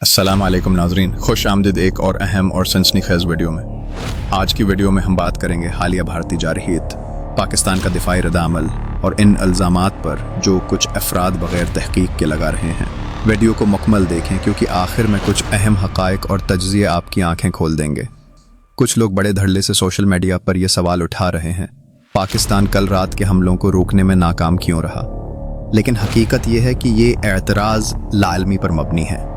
अस्सलाम वालेकुम नाज़रीन, खुश आमदीद एक और अहम और सनसनीखेज़ वीडियो में। आज की वीडियो में हम बात करेंगे हालिया भारतीय जारहीत, पाकिस्तान का दिफाई रद्द-ए-अमल और इन इल्ज़ामात पर जो कुछ अफराद बग़ैर तहक़ीक़ के लगा रहे हैं। वीडियो को मुकम्मल देखें क्योंकि आखिर में कुछ अहम हक़ाइक़ और तज्ज़िये आपकी आंखें खोल देंगे। कुछ लोग बड़े धड़ल्ले से सोशल मीडिया पर यह सवाल उठा रहे हैं, पाकिस्तान कल रात के हमलों को रोकने में नाकाम क्यों रहा? लेकिन हकीकत यह है कि ये एतराज़ लाइल्मी पर मबनी है।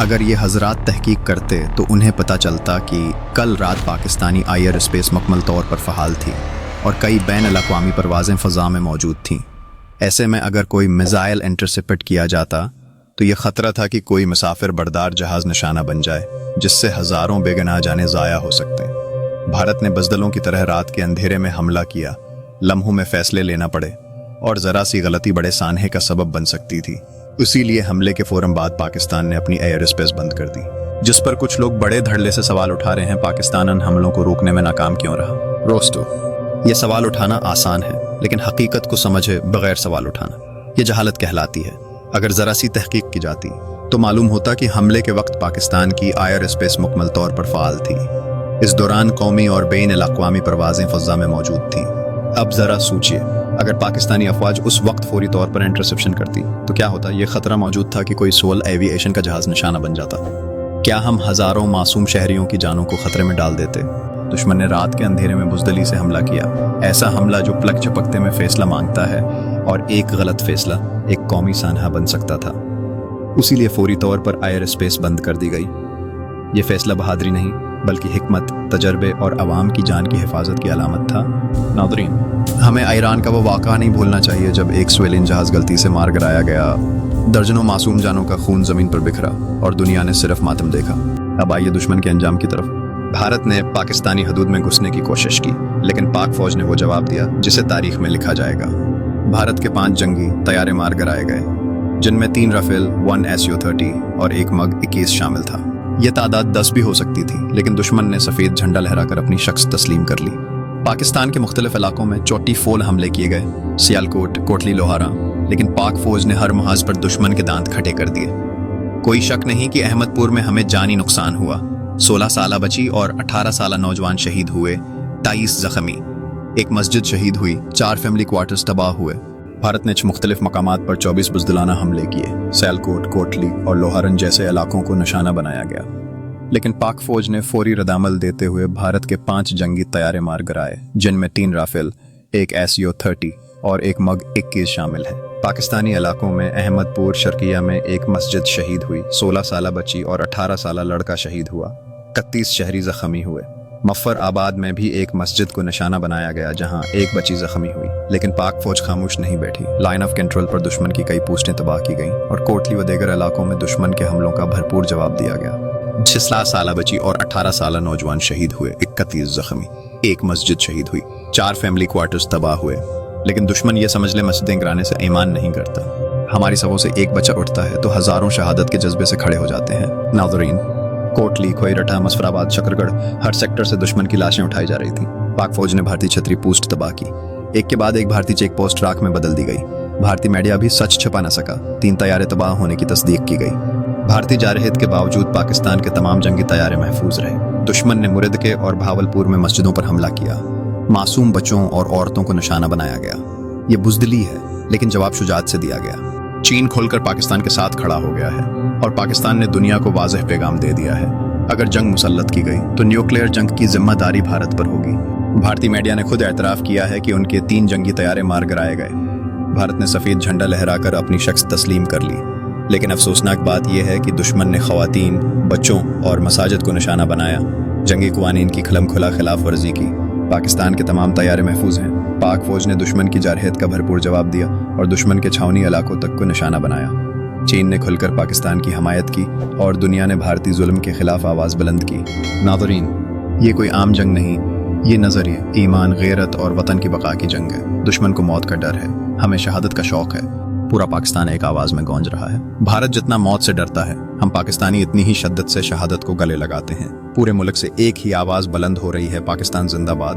अगर ये हजरात तहकीक करते तो उन्हें पता चलता कि कल रात पाकिस्तानी एयर स्पेस मुकम्मल तौर पर फ़हाल थी और कई बैन-अल-अक़वामी परवाज़ें फ़ज़ा में मौजूद थीं। ऐसे में अगर कोई मिज़ाइल इंटरसेप्ट किया जाता तो ये ख़तरा था कि कोई मुसाफिर बरदार जहाज़ निशाना बन जाए, जिससे हज़ारों बेगुनाह जानें ज़ाया हो सकते हैं। भारत ने बज़दलों की तरह रात के अंधेरे में हमला किया, लम्हों में फ़ैसले लेना पड़े और ज़रा सी गलती बड़े सानहे का सबब बन सकती थी। इसीलिए हमले के फ़ौरन बाद पाकिस्तान ने अपनी एयर स्पेस बंद कर दी, जिस पर कुछ लोग बड़े धड़ल्ले से सवाल उठा रहे हैं, पाकिस्तान इन हमलों को रोकने में नाकाम क्यों रहा? दोस्तों, ये सवाल उठाना आसान है, लेकिन हकीकत को समझे बगैर सवाल उठाना ये जहालत कहलाती है। अगर ज़रा सी तहकीक की जाती तो मालूम होता कि हमले के वक्त पाकिस्तान की एयर स्पेस मुकम्मल तौर पर फ़ाल थी। इस दौरान कौमी और बैन-अल-अक़वामी परवाज़ें फ़ज़ा में मौजूद थीं। अब ज़रा सोचिए, अगर पाकिस्तानी अफवाज उस वक्त फौरी तौर पर इंटरसेप्शन करती तो क्या होता? ये खतरा मौजूद था कि कोई सिविल एविएशन का जहाज निशाना बन जाता। क्या हम हजारों मासूम शहरियों की जानों को खतरे में डाल देते? दुश्मन ने रात के अंधेरे में बुज़दिली से हमला किया, ऐसा हमला जो पलक झपकते में फैसला मांगता है, और एक गलत फैसला एक कौमी सानहा बन सकता था। इसीलिए फौरी तौर पर एयर स्पेस बंद कर दी गई। ये फैसला बहादुरी नहीं बल्कि हिकमत, तजर्बे और अवाम की जान की हिफाजत की अलामत था। नाज़रीन, हमें ईरान का वो वाक़ा नहीं भूलना चाहिए जब एक सिविलियन जहाज़ गलती से मार गिराया गया, दर्जनों मासूम जानों का खून ज़मीन पर बिखरा और दुनिया ने सिर्फ मातम देखा। अब आइए दुश्मन के अंजाम की तरफ। भारत ने पाकिस्तानी हदूद में घुसने की कोशिश की, लेकिन पाक फ़ौज ने वो जवाब दिया जिसे तारीख में लिखा जाएगा। भारत के 5 जंगी तैयारे मार गिराए गए, जिनमें 3 राफेल, 1 SU-30 और 1 MiG-21 शामिल था। यह तादाद 10 भी हो सकती थी, लेकिन दुश्मन ने सफ़ेद झंडा लहराकर अपनी शख्स तस्लीम कर ली। पाकिस्तान के मुख्तलिफ इलाकों में चोटी फोल हमले किए गए, सियालकोट, कोटली लोहारा, लेकिन पाक फौज ने हर महाज पर दुश्मन के दांत खटे कर दिए। कोई शक नहीं कि अहमदपुर में हमें जानी नुकसान हुआ। 16 साला बच्ची और 18 साला नौजवान शहीद हुए, 23 जख्मी, एक मस्जिद शहीद हुई, 4 फैमिली क्वार्टर्स तबाह हुए। भारत ने मुख्तलिफ मकामात पर 24 बुज़दिलाना हमले किए, सियालकोट, कोटली और लोहारन जैसे इलाकों को निशाना बनाया गया। लेकिन पाक फौज ने फौरी रद्द-ए-अमल देते हुए भारत के 5 जंगी तैयारे मार गिराए, जिनमें 3 राफेल, 1 SU-30 और 1 MiG-21 शामिल है। पाकिस्तानी इलाकों में अहमदपुर शर्किया में एक मस्जिद शहीद हुई, 16 साला बच्ची और 18 साला लड़का शहीद हुआ, 31 शहरी जख्मी हुए। मफ्फर आबाद में भी एक मस्जिद को निशाना बनाया गया, जहां एक बच्ची जख्मी हुई, लेकिन पाक फौज खामोश नहीं बैठी। लाइन ऑफ कंट्रोल पर दुश्मन की कई पोस्टें तबाह की गईं और कोटली व दीगर इलाकों में दुश्मन के हमलों का भरपूर जवाब दिया गया। 16 साला बच्ची और 18 साला नौजवान शहीद हुए, 31 जख्मी, एक मस्जिद शहीद हुई, 4 फैमिली क्वार्टर्स तबाह हुए। लेकिन दुश्मन ये समझ ले मस्जिदें गिराने से ईमान नहीं करता। हमारी सबों से एक बच्चा उठता है तो हजारों शहादत के जज्बे से खड़े हो जाते हैं। नाज़रीन, कोटली, खोईरठा, मसफराबाद, शकरगढ़, हर सेक्टर से दुश्मन की लाशें उठाई जा रही थी। पाक फौज ने भारतीय छतरी पोस्ट तबाह की, एक के बाद एक भारतीय चेक पोस्ट राख में बदल दी गई। भारतीय मीडिया भी सच छुपा न सका, 3 तैयारे तबाह होने की तस्दीक की गई। भारतीय जारहीत के बावजूद पाकिस्तान के तमाम जंगी तैयारे महफूज रहे। दुश्मन ने मुरिद के और भावलपुर में मस्जिदों पर हमला किया, मासूम बच्चों और औरतों को निशाना बनाया गया। ये बुज़दिली है, लेकिन जवाब शुजाअत से दिया गया। चीन खोलकर पाकिस्तान के साथ खड़ा हो गया है और पाकिस्तान ने दुनिया को वाज़ेह पैगाम दे दिया है, अगर जंग मुसल्लत की गई तो न्यूक्लियर जंग की जिम्मेदारी भारत पर होगी। भारतीय मीडिया ने खुद एतराफ़ किया है कि उनके 3 जंगी तैयारे मार गिराए गए। भारत ने सफ़ेद झंडा लहराकर अपनी शख्स तस्लीम कर ली, लेकिन अफसोसनाक बात यह है कि दुश्मन ने ख़वातीन, बच्चों और मसाजिद को निशाना बनाया, जंगी क़वानीन की खलम खुला खिलाफ वर्जी की। पाकिस्तान के तमाम तैयारे महफूज हैं। पाक फौज ने दुश्मन की जारहीत का भरपूर जवाब दिया और दुश्मन के छावनी इलाकों तक को निशाना बनाया। चीन ने खुलकर पाकिस्तान की हमायत की और दुनिया ने भारतीय जुल्म के खिलाफ आवाज़ बुलंद की। नाज़रीन, ये कोई आम जंग नहीं, ये नज़रिए, ईमान, गैरत और वतन की बका की जंग है। दुश्मन को मौत का डर है, हमें शहादत का शौक़ है। पूरा पाकिस्तान एक आवाज़ में गूंज रहा है। भारत जितना मौत से डरता है, हम पाकिस्तानी इतनी ही शिद्दत से शहादत को गले लगाते हैं। पूरे मुल्क से एक ही आवाज़ बुलंद हो रही है, पाकिस्तान जिंदाबाद।